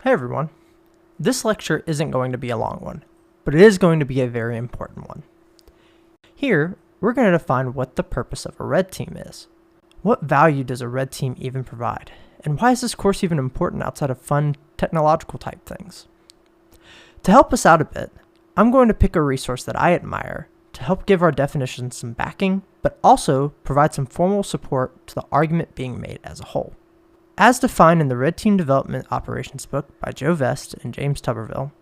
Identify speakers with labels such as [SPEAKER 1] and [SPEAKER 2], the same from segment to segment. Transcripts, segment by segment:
[SPEAKER 1] Hey everyone. This lecture isn't going to be a long one, but it is going to be a very important one. Here, we're going to define what the purpose of a red team is. What value does a red team even provide? And why is this course even important outside of fun technological type things? To help us out a bit, I'm going to pick a resource that I admire to help give our definition some backing, but also provide some formal support to the argument being made as a whole. As defined in the Red Team Development Operations book by Joe Vest and James Tuberville,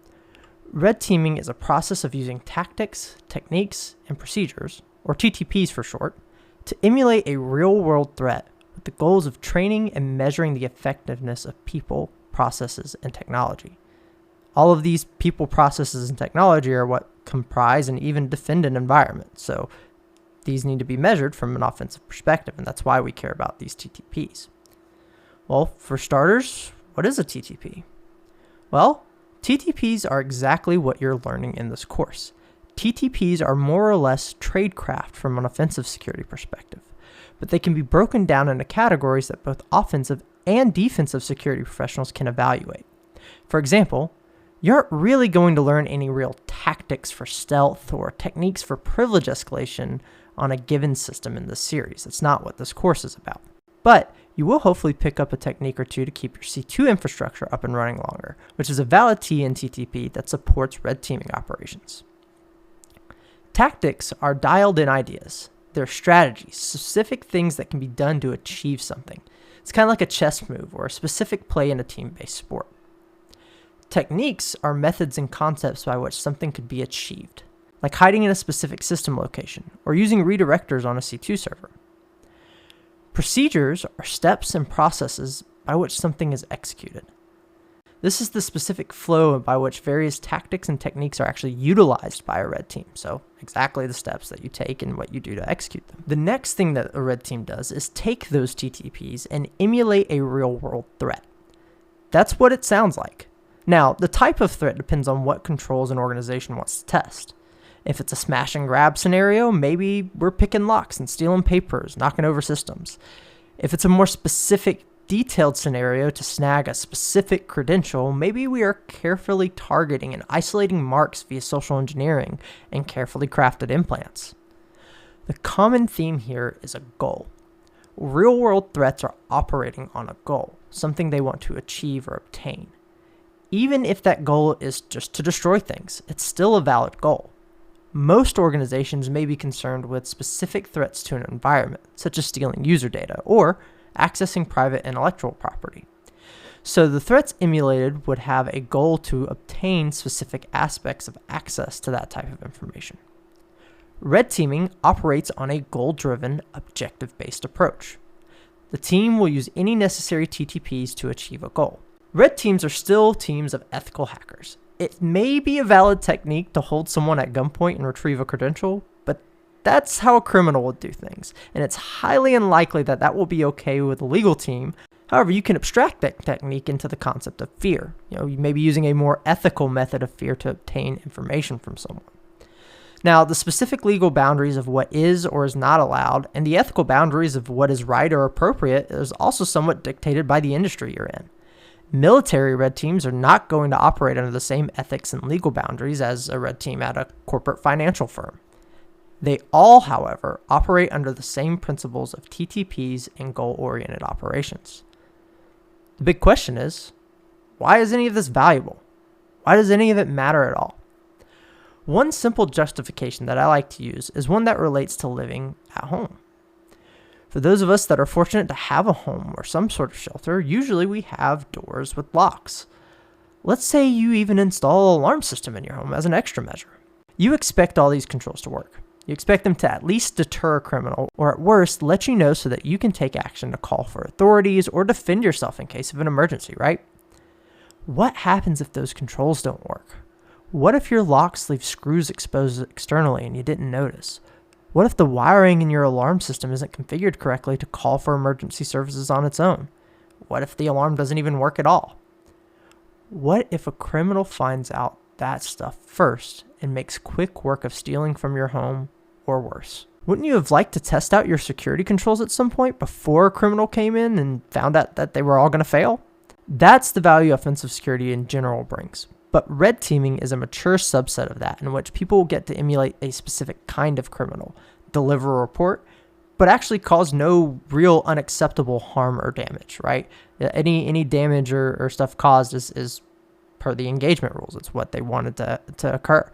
[SPEAKER 1] red teaming is a process of using tactics, techniques, and procedures, or TTPs for short, to emulate a real-world threat with the goals of training and measuring the effectiveness of people, processes, and technology. All of these people, processes, and technology are what comprise and even defend an environment, so these need to be measured from an offensive perspective, and that's why we care about these TTPs. Well, for starters, what is a TTP? Well, TTPs are exactly what you're learning in this course. TTPs are more or less tradecraft from an offensive security perspective, but they can be broken down into categories that both offensive and defensive security professionals can evaluate. For example, you aren't really going to learn any real tactics for stealth or techniques for privilege escalation on a given system in this series. That's not what this course is about. But you will hopefully pick up a technique or two to keep your C2 infrastructure up and running longer, which is a valid T in TTP that supports red teaming operations. Tactics are dialed-in ideas. They're strategies, specific things that can be done to achieve something. It's kind of like a chess move or a specific play in a team-based sport. Techniques are methods and concepts by which something could be achieved, like hiding in a specific system location or using redirectors on a C2 server. Procedures are steps and processes by which something is executed. This is the specific flow by which various tactics and techniques are actually utilized by a red team, so exactly the steps that you take and what you do to execute them. The next thing that a red team does is take those TTPs and emulate a real-world threat. That's what it sounds like. Now, the type of threat depends on what controls an organization wants to test. If it's a smash and grab scenario, maybe we're picking locks and stealing papers, knocking over systems. If it's a more specific, detailed scenario to snag a specific credential, maybe we are carefully targeting and isolating marks via social engineering and carefully crafted implants. The common theme here is a goal. Real-world threats are operating on a goal, something they want to achieve or obtain. Even if that goal is just to destroy things, it's still a valid goal. Most organizations may be concerned with specific threats to an environment, such as stealing user data or accessing private intellectual property. So the threats emulated would have a goal to obtain specific aspects of access to that type of information. Red teaming operates on a goal-driven, objective-based approach. The team will use any necessary TTPs to achieve a goal. Red teams are still teams of ethical hackers. It may be a valid technique to hold someone at gunpoint and retrieve a credential, but that's how a criminal would do things, and it's highly unlikely that that will be okay with a legal team. However, you can abstract that technique into the concept of fear. You may be using a more ethical method of fear to obtain information from someone. Now, the specific legal boundaries of what is or is not allowed, and the ethical boundaries of what is right or appropriate is also somewhat dictated by the industry you're in. Military red teams are not going to operate under the same ethics and legal boundaries as a red team at a corporate financial firm. They all, however, operate under the same principles of TTPs and goal-oriented operations. The big question is, why is any of this valuable? Why does any of it matter at all? One simple justification that I like to use is one that relates to living at home. For those of us that are fortunate to have a home or some sort of shelter, usually we have doors with locks. Let's say you even install an alarm system in your home as an extra measure. You expect all these controls to work. You expect them to at least deter a criminal, or at worst, let you know so that you can take action to call for authorities or defend yourself in case of an emergency, right? What happens if those controls don't work? What if your locks leave screws exposed externally and you didn't notice? What if the wiring in your alarm system isn't configured correctly to call for emergency services on its own? What if the alarm doesn't even work at all? What if a criminal finds out that stuff first and makes quick work of stealing from your home, or worse? Wouldn't you have liked to test out your security controls at some point before a criminal came in and found out that they were all going to fail? That's the value offensive security in general brings. But red teaming is a mature subset of that, in which people get to emulate a specific kind of criminal, deliver a report, but actually cause no real unacceptable harm or damage, right? Any damage or stuff caused is per the engagement rules. It's what they wanted to occur.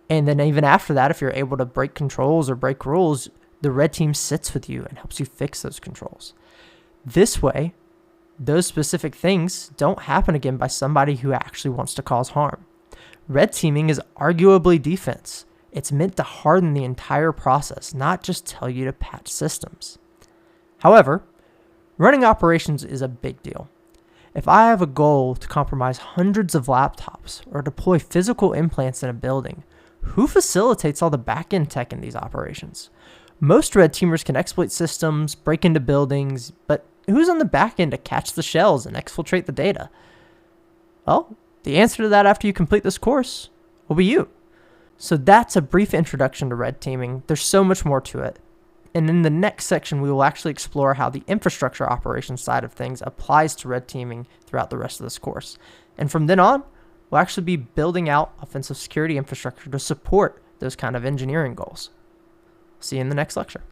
[SPEAKER 1] And then even after that, if you're able to break controls or break rules, the red team sits with you and helps you fix those controls. This way, those specific things don't happen again by somebody who actually wants to cause harm. Red teaming is arguably defense. It's meant to harden the entire process, not just tell you to patch systems. However, running operations is a big deal. If I have a goal to compromise hundreds of laptops or deploy physical implants in a building, who facilitates all the back-end tech in these operations? Most red teamers can exploit systems, break into buildings, but who's on the back end to catch the shells and exfiltrate the data? Well, the answer to that after you complete this course will be you. So that's a brief introduction to red teaming. There's so much more to it. And in the next section, we will actually explore how the infrastructure operations side of things applies to red teaming throughout the rest of this course. And from then on, we'll actually be building out offensive security infrastructure to support those kind of engineering goals. See you in the next lecture.